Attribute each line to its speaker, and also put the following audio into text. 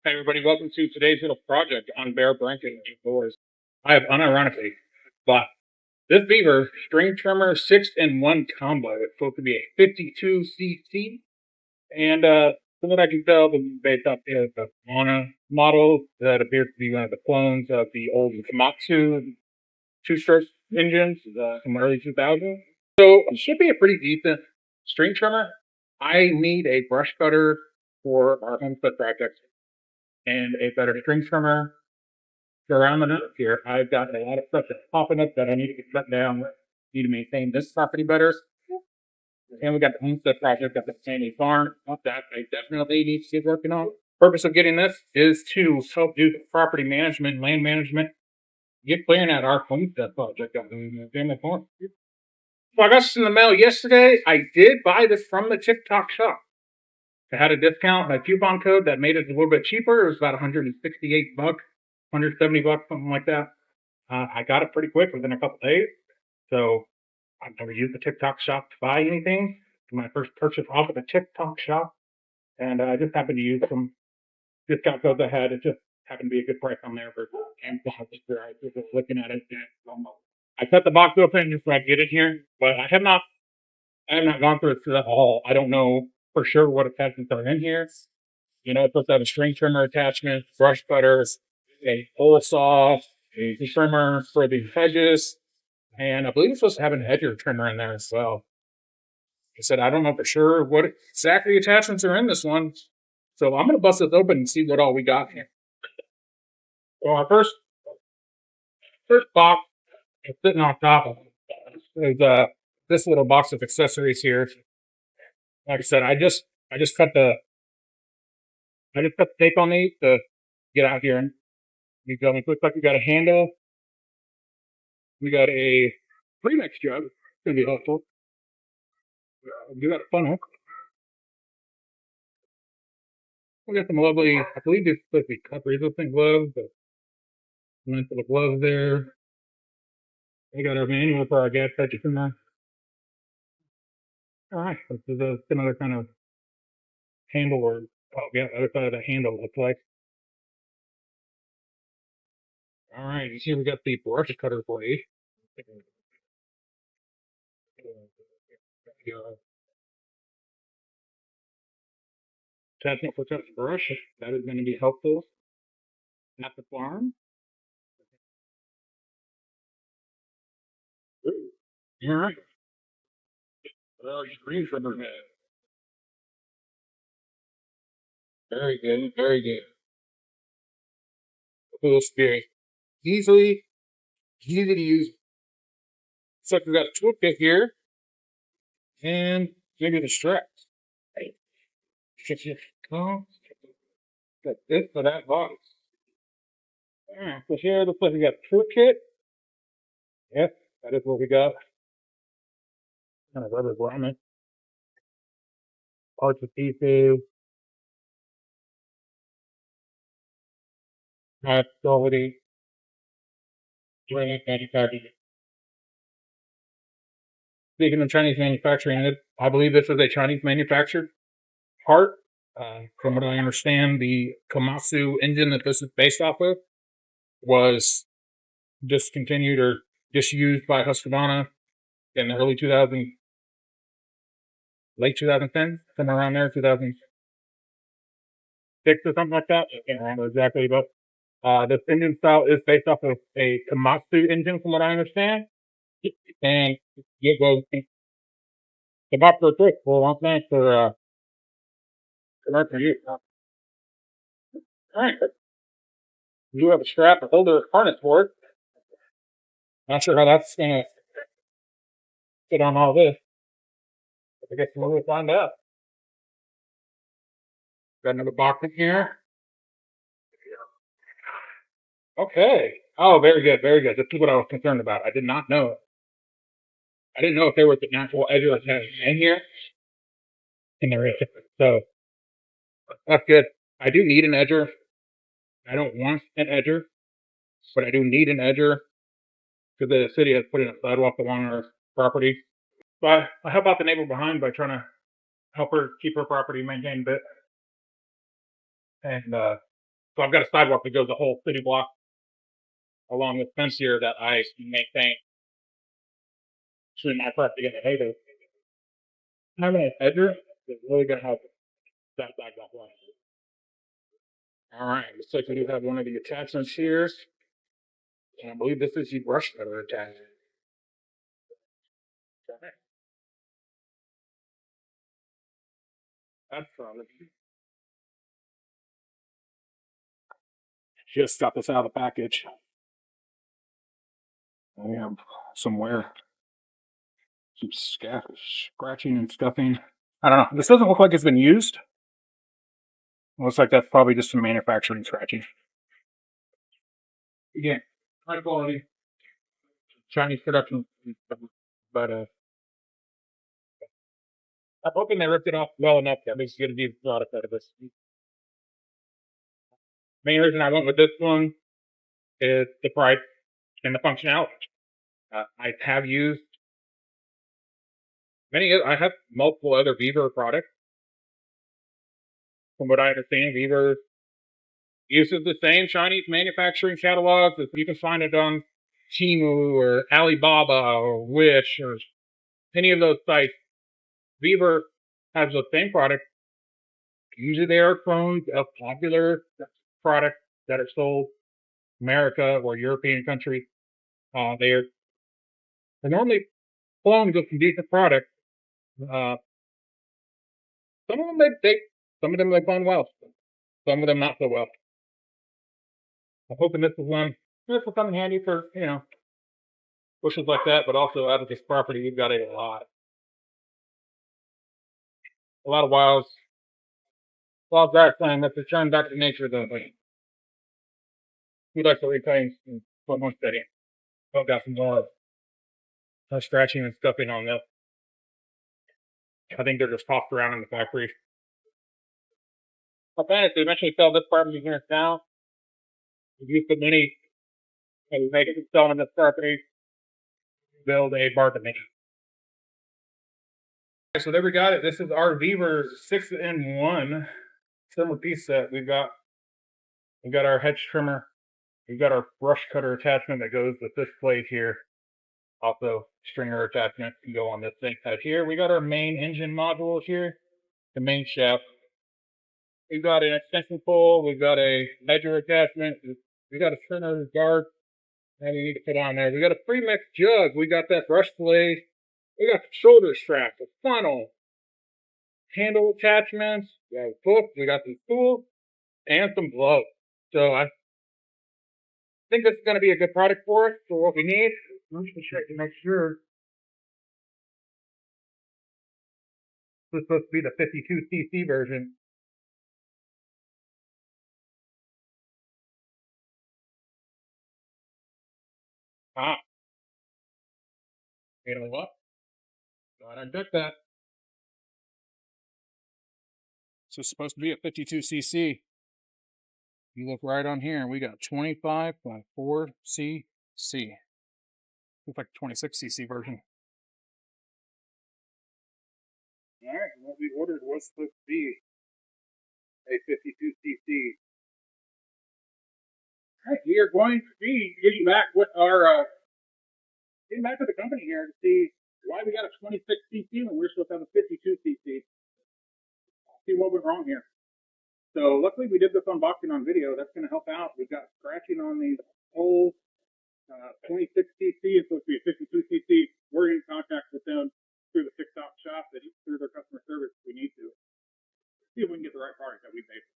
Speaker 1: Hey everybody, welcome to today's little project on Brunkin doors. I have unironically bought this VEVOR string trimmer 6-in-1 combo. It's supposed to be a 52cc, and from what I can tell, this is based off the Mana model that appears to be one of the clones of the old Komatsu two-stroke engines from early 2000s. So it should be a pretty decent string trimmer. I need a brush cutter for our homestead project and a better string trimmer to round it up here. I've got a lot of stuff that's popping up that I need to get cut down. Need to maintain this property better. And we got the homestead project, got the sandy farm. That I definitely need to get working on. Purpose of getting this is to help do property management, land management, get clearing out our homestead project on the family farm. So I got this in the mail yesterday. I did buy this from the TikTok shop. It had a discount, a coupon code that made it a little bit cheaper. It was about 168 bucks, 170 bucks, something like that. I got it pretty quick within a couple days. So I've never used the TikTok shop to buy anything. It's my first purchase off of the TikTok shop. And I just happened to use some discount codes I had. It just happened to be a good price on there for Amazon. I was just looking at it. I cut the box open just so I get it here, but I have not gone through it all. I don't know for sure what attachments are in here. You know, it's supposed to have a string trimmer attachment, brush cutter, a hole saw, a trimmer for the hedges, and I believe it's supposed to have an edger trimmer in there as well. I said, I don't know for sure what exactly attachments are in this one. So I'm going to bust this open and see what all we got here. So our first box is sitting on top of it. There's this little box of accessories here. Like I said, I just cut the tape on these to get out here. And you go. It looks like we got a handle. We got a premix jug. It's gonna be helpful. We got a funnel. We got some lovely, I believe these are supposed to be cup resistant gloves. But nice little gloves there. We got our manual for our gas catcher in there. All right, this is another kind of handle, or the other side of the handle looks like. All right, here we got the brush cutter blade. Attachment for touch brush. That is going to be helpful at the farm. All right. Well, your green trimmer head. Very good, very good. Little spirit. Easy to use. So we got a toolkit here, and maybe the straps. Hey, got this for that box. Alright, so here looks like we got a toolkit. Yep, that is what we got. Kind of rubber grommet. Parts of pieces. High quality. Manufacturing. Speaking of Chinese manufacturing, I believe this is a Chinese manufactured part. From what I understand, the Komatsu engine that this is based off of was discontinued or disused by Husqvarna in the early 2000s, late 2010, somewhere around there, 2006 or something like that. I can't remember exactly, but this engine style is based off of a Komatsu engine, from what I understand. And it goes the box for trick. Well, one thanks for you. All right. You do have a strap, a holder, harness for it. Not sure how that's gonna fit on all this. But I guess we'll find out. Got another box in here. Okay. Oh, very good, very good. This is what I was concerned about. I did not know. I didn't know if there was an actual edger attachment in here. And there is. So that's good. I do need an edger. I don't want an edger, but I do need an edger because the city has put in a sidewalk along our property. So I help out the neighbor behind by trying to help her keep her property maintained a bit. And So I've got a sidewalk that goes the whole city block along this fence here that I maintain between my property and the neighbor. Having a hedger is really going to help that back line. All right, looks like we do have one of the attachments here. And I believe this is the brush cutter attachment. Okay. That's solid. Just got this out of the package. We have some wear. Some scratching and stuffing. I don't know. This doesn't look like it's been used. Looks like that's probably just some manufacturing scratching. Again, high quality Chinese production, but I'm hoping they ripped it off well enough that makes it a decent product out of this. Main reason I went with this one is the price and the functionality. I have used I have multiple other VEVOR products. From what I understand, VEVOR uses the same Chinese manufacturing catalogs as you can find it on Temu or Alibaba or Wish or any of those sites. VEVOR has the same product. Usually they are clones of popular products that are sold in America or European countries. They're normally clones of some decent products. Some of them they've gone well. Some of them not so well. I'm hoping this will come in handy for, bushes like that, but also out of this property we've got a lot of wild grassland that's returned back to nature though. But we like to reclaim and put more steady. I've got some more scratching and stuffing on this. I think they're just tossed around in the factory. I plan to eventually sell this property here in town. We've used the money and we make it selling this property, build a bargain maker. So there we got it. This is our VEVOR 6-in-1 similar piece set. We've got our hedge trimmer. We've got our brush cutter attachment that goes with this plate here. Also, stringer attachment can go on this thing out here. We got our main engine module here, the main shaft. We've got an extension pole. We've got a ledger attachment. We got a trimmer guard that we need to put on there. We got a pre-mix jug. We got that brush blade. We got the shoulder strap, the funnel, handle attachments. We got a book. We got some tools and some gloves. So I think this is going to be a good product for us. For what we need. Let me check to make sure. This is supposed to be the 52cc version. You know what? Glad I did that. So it's supposed to be a 52cc. You look right on here, we got 25.4cc. Looks like a 26cc version. Alright, what we ordered was supposed to be a 52cc. Alright, we are going to be getting back with getting back to the company here to see why we got a 26cc when we're supposed to have a 52cc. See what went wrong here. So luckily we did this unboxing on video. That's going to help out. We've got scratching on these holes. 26cc is supposed to be a 52cc. We're in contact with them through the fixed op shop, through their customer service if we need to. See if we can get the right product that we pay for.